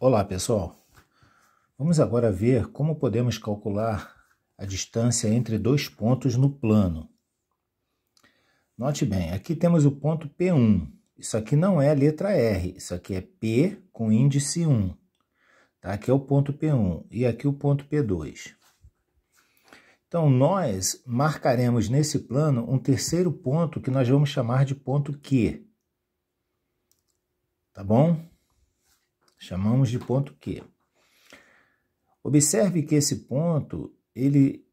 Olá, pessoal. Vamos agora ver como podemos calcular a distância entre dois pontos no plano. Note bem, aqui temos o ponto P1. Isso aqui não é a letra R, isso aqui é P com índice 1. Tá? Aqui é o ponto P1 e aqui o ponto P2. Então, nós marcaremos nesse plano um terceiro ponto que nós vamos chamar de ponto Q. Tá bom? Chamamos de ponto Q. Observe que esse ponto, ele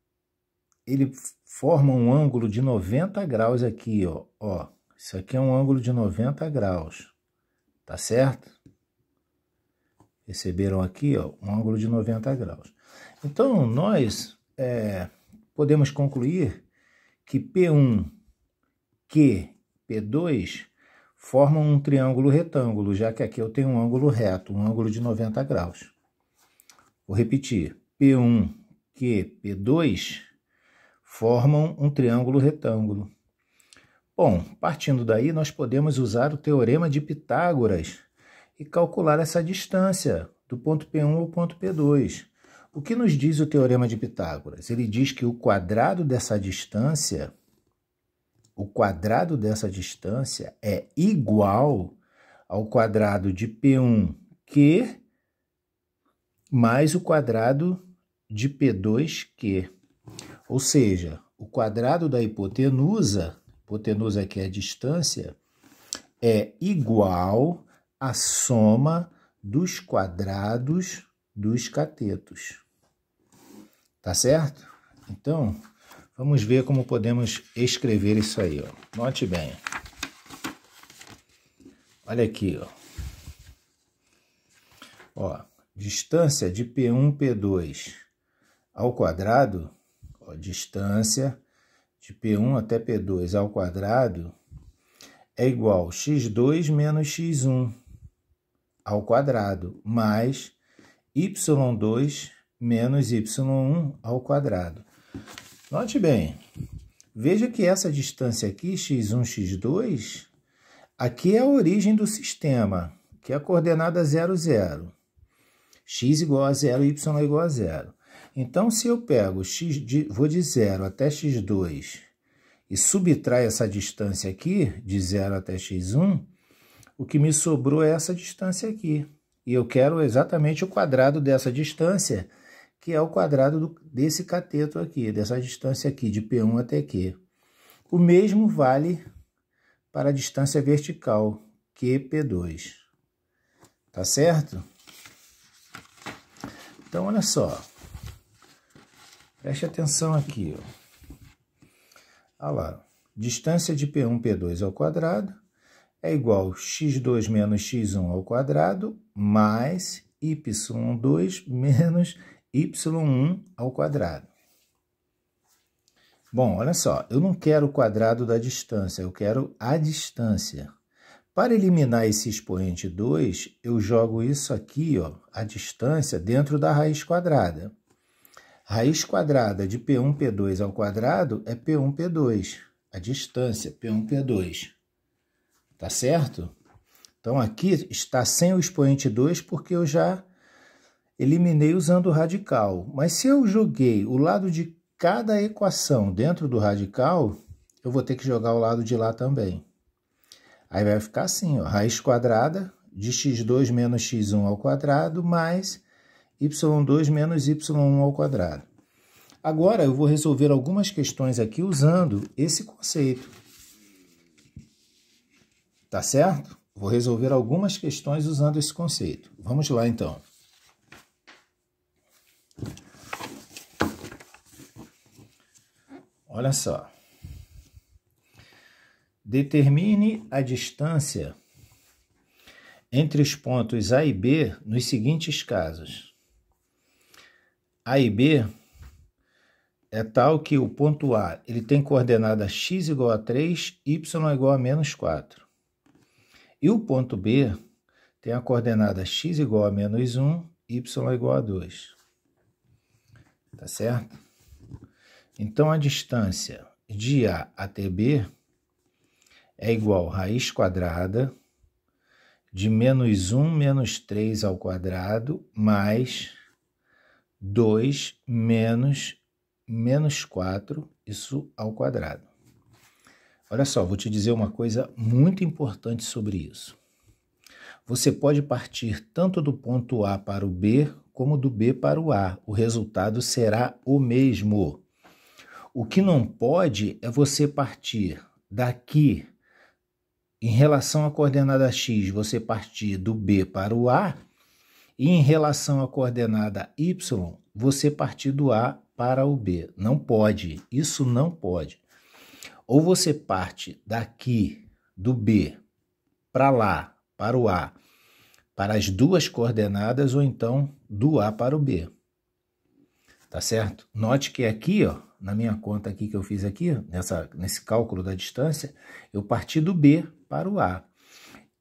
forma um ângulo de 90 graus aqui, ó. Isso aqui é um ângulo de 90 graus, tá certo? Perceberam aqui, ó, um ângulo de 90 graus. Então, nós podemos concluir que P1, Q, P2 formam um triângulo retângulo, já que aqui eu tenho um ângulo reto, um ângulo de 90 graus. Vou repetir, P1, Q, P2 formam um triângulo retângulo. Bom, partindo daí, nós podemos usar o teorema de Pitágoras e calcular essa distância do ponto P1 ao ponto P2. O que nos diz o teorema de Pitágoras? Ele diz que o quadrado dessa distância é igual ao quadrado de P1Q mais o quadrado de P2Q. Ou seja, o quadrado da hipotenusa aqui é a distância, é igual à soma dos quadrados dos catetos. Tá certo? Então, vamos ver como podemos escrever isso aí, ó. Note bem. Olha aqui, ó. Ó, distância de P1, P2 ao quadrado, ó, distância de P1 até P2 ao quadrado é igual a x2 menos x1 ao quadrado, mais y2 menos y1 ao quadrado. Note bem, veja que essa distância aqui, x1, x2, aqui é a origem do sistema, que é a coordenada 0, 0. X igual a 0, y igual a 0. Então, se eu pego vou de 0 até x2 e subtraio essa distância aqui, de 0 até x1, o que me sobrou é essa distância aqui. E eu quero exatamente o quadrado dessa distância, que é o quadrado desse cateto aqui, dessa distância aqui, de P1 até Q. O mesmo vale para a distância vertical, QP2. Tá certo? Então, olha só. Preste atenção aqui, ó. Olha lá. Distância de P1, P2 ao quadrado é igual a x2 menos x1 ao quadrado mais y2 menos y1 ao quadrado. Bom, olha só, eu não quero o quadrado da distância, eu quero a distância. Para eliminar esse expoente 2, eu jogo isso aqui, ó, a distância, dentro da raiz quadrada. Raiz quadrada de P1, P2 ao quadrado é P1, P2. A distância, P1, P2. Tá certo? Então, aqui está sem o expoente 2 porque eu já eliminei usando o radical. Mas se eu joguei o lado de cada equação dentro do radical, eu vou ter que jogar o lado de lá também. Aí vai ficar assim, ó, raiz quadrada de x2 menos x1 ao quadrado mais y2 menos y1 ao quadrado. Agora eu vou resolver algumas questões aqui usando esse conceito. Tá certo? Vou resolver algumas questões usando esse conceito. Vamos lá, então. Olha só. Determine a distância entre os pontos A e B nos seguintes casos. A e B é tal que o ponto A ele tem coordenada x igual a 3, y igual a menos 4. E o ponto B tem a coordenada x igual a menos 1, y igual a 2. Tá certo? Então, a distância de A até B é igual a raiz quadrada de menos 1 menos 3 ao quadrado mais 2 menos 4, isso ao quadrado. Olha só, vou te dizer uma coisa muito importante sobre isso. Você pode partir tanto do ponto A para o B, como do B para o A. O resultado será o mesmo. O que não pode é você partir daqui, em relação à coordenada x, você partir do B para o A, e em relação à coordenada y, você partir do A para o B. Não pode, isso não pode. Ou você parte daqui, do B, para lá, para o A, para as duas coordenadas, ou então do A para o B. Tá certo? Note que aqui, ó, na minha conta aqui que eu fiz aqui, nesse cálculo da distância, eu parti do B para o A.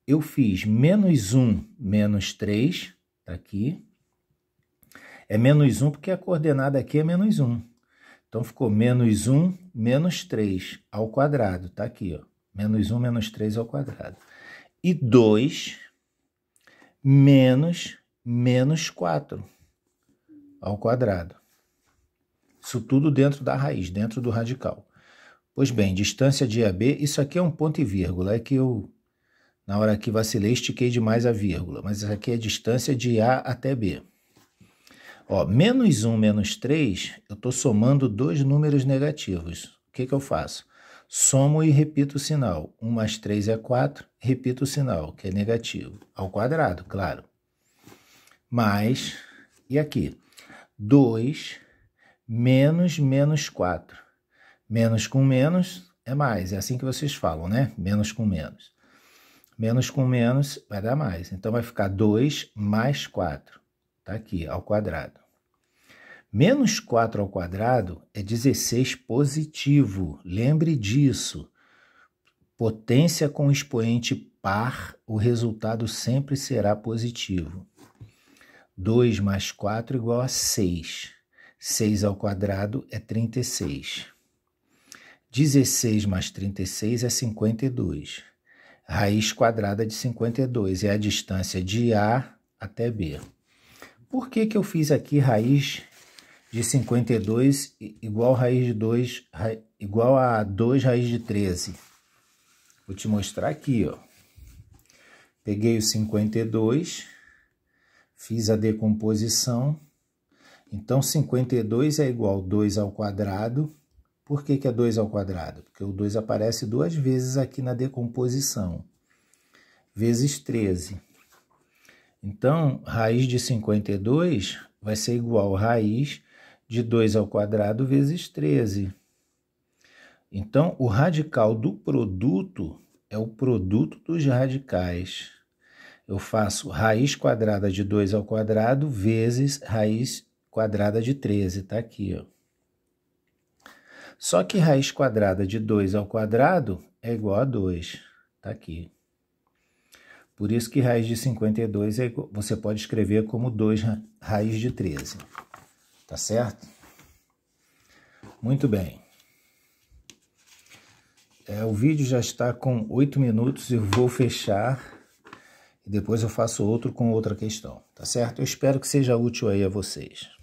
Eu fiz menos 1 menos 3, tá aqui. É menos 1 porque a coordenada aqui é menos 1. Então, ficou menos 1 menos 3 ao quadrado, tá aqui, ó. Menos 1 menos 3 ao quadrado. E 2 menos 4 ao quadrado. Isso tudo dentro da raiz, dentro do radical. Pois bem, distância de A a B, isso aqui é um ponto e vírgula, é que eu, na hora que vacilei, estiquei demais a vírgula, mas isso aqui é distância de A até B. Ó, menos 1 menos 3, eu estou somando dois números negativos. O que eu faço? Somo e repito o sinal. 1 mais 3 é 4, repito o sinal, que é negativo. Ao quadrado, claro. Mais, e aqui? 2 menos 4. Menos com menos é mais, é assim que vocês falam, né? Menos com menos. Menos com menos vai dar mais. Então, vai ficar 2 mais 4. Tá aqui, ao quadrado. Menos 4 ao quadrado é 16 positivo. Lembre disso. Potência com expoente par, o resultado sempre será positivo. 2 mais 4 igual a 6. 6 ao quadrado é 36. 16 mais 36 é 52. Raiz quadrada de 52 é a distância de A até B. Por que eu fiz aqui raiz de 52 igual raiz de 2, igual a 2 raiz de 13? Vou te mostrar aqui, ó. Peguei o 52, fiz a decomposição. Então, 52 é igual a 2 ao quadrado. Por que é 2 ao quadrado? Porque o 2 aparece duas vezes aqui na decomposição. Vezes 13. Então, raiz de 52 vai ser igual a raiz de 2 ao quadrado vezes 13. Então, o radical do produto é o produto dos radicais. Eu faço raiz quadrada de 2 ao quadrado vezes raiz quadrada de 13. Tá aqui, ó. Só que raiz quadrada de 2 ao quadrado é igual a 2. Tá aqui. Por isso que raiz de 52 você pode escrever como 2 raiz de 13. Tá certo? Muito bem. O vídeo já está com 8 minutos, eu vou fechar e depois eu faço outro com outra questão. Tá certo? Eu espero que seja útil aí a vocês.